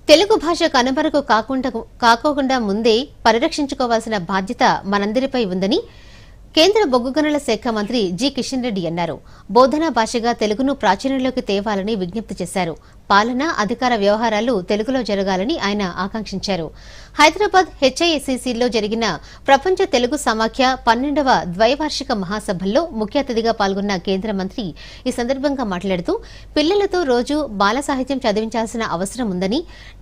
తెలుగు భాష కనుమరుగు కాకోకుండా ముందే పరిరక్షించుకోవాల్సిన బాధ్యత మనందరిపై ఉందని కేంద్ర బొగ్గు గనుల శాఖ మంత్రి జి కిషన్ రెడ్డి అన్నారు. బోధనా భాషగా తెలుగును ప్రాచుర్యంలోకి తేవాలని విజ్ఞప్తి చేశారు. పాలన, అధికార వ్యవహారాలు తెలుగులో జరగాలని ఆయన ఆకాంక్షించారు. హైదరాబాద్ హెచ్ఐఎస్సిసిలో జరిగిన ప్రపంచ తెలుగు సమాఖ్య 12వ ద్వైవార్షిక మహాసభల్లో ముఖ్య అతిథిగా పాల్గొన్న కేంద్ర మంత్రి ఈ సందర్భంగా మాట్లాడుతూ పిల్లలతో రోజు బాల సాహిత్యం చదివించాల్సిన అవసరం ఉందని,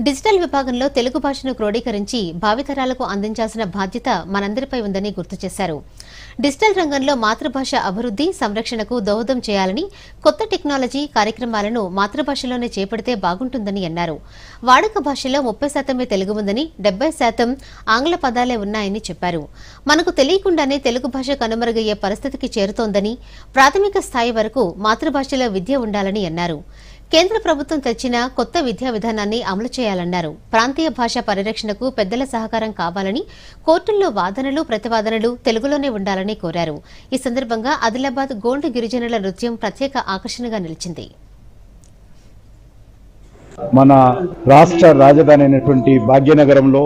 డిజిటల్ విభాగంలో తెలుగు భాషను క్రోడీకరించి భావితరాలకు అందించాల్సిన బాధ్యత మనందరిపై ఉందని గుర్తు చేశారు. డిజిటల్ రంగంలో మాతృభాష అభివృద్ది, సంరక్షణకు దోహదం చేయాలని, కొత్త టెక్నాలజీ కార్యక్రమాలను మాతృభాషలోనే చేపడితే బాగుంటుందని అన్నారు. వాడుక భాషలో 30% తెలుగు ఉందని, 70% ఆంగ్ల పదాలే ఉన్నాయని చెప్పారు. మనకు తెలియకుండానే తెలుగు భాష కనుమరుగయ్యే పరిస్థితికి చేరుతోందని, ప్రాథమిక స్థాయి వరకు మాతృభాషలో విద్య ఉండాలని అన్నారు. కేంద్ర ప్రభుత్వం తెచ్చిన కొత్త విద్యా విధానాన్ని అమలు చేయాలన్నారు. ప్రాంతీయ భాష పరిరక్షణకు పెద్దల సహకారం కావాలని, కోర్టుల్లో వాదనలు, ప్రతివాదనలు తెలుగులోనే ఉండాలని కోరారు. ఈ సందర్భంగా ఆదిలాబాద్ గోండు గిరిజనుల నృత్యం ప్రత్యేక ఆకర్షణగా నిలిచింది. మన రాష్ట్ర రాజధాని అయినటువంటి భాగ్యనగరంలో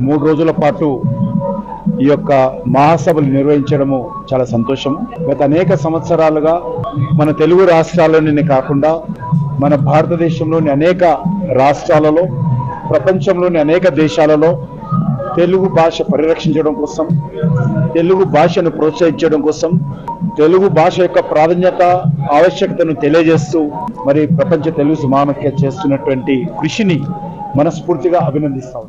3 రోజుల పాటు ఈ యొక్క మహాసభలు నిర్వహించడము చాలా సంతోషం. గత అనేక సంవత్సరాలుగా మన తెలుగు రాష్ట్రాల్లోనే కాకుండా మన భారతదేశంలోని అనేక రాష్ట్రాలలో, ప్రపంచంలోని అనేక దేశాలలో తెలుగు భాష పరిరక్షించడం కోసం, తెలుగు భాషను ప్రోత్సహించడం కోసం, తెలుగు భాష యొక్క ప్రాధాన్యత, ఆవశ్యకతను తెలియజేస్తూ మరి ప్రపంచ తెలుగు సమాఖ్య చేస్తున్నటువంటి కృషిని మనస్ఫూర్తిగా అభినందిస్తాం.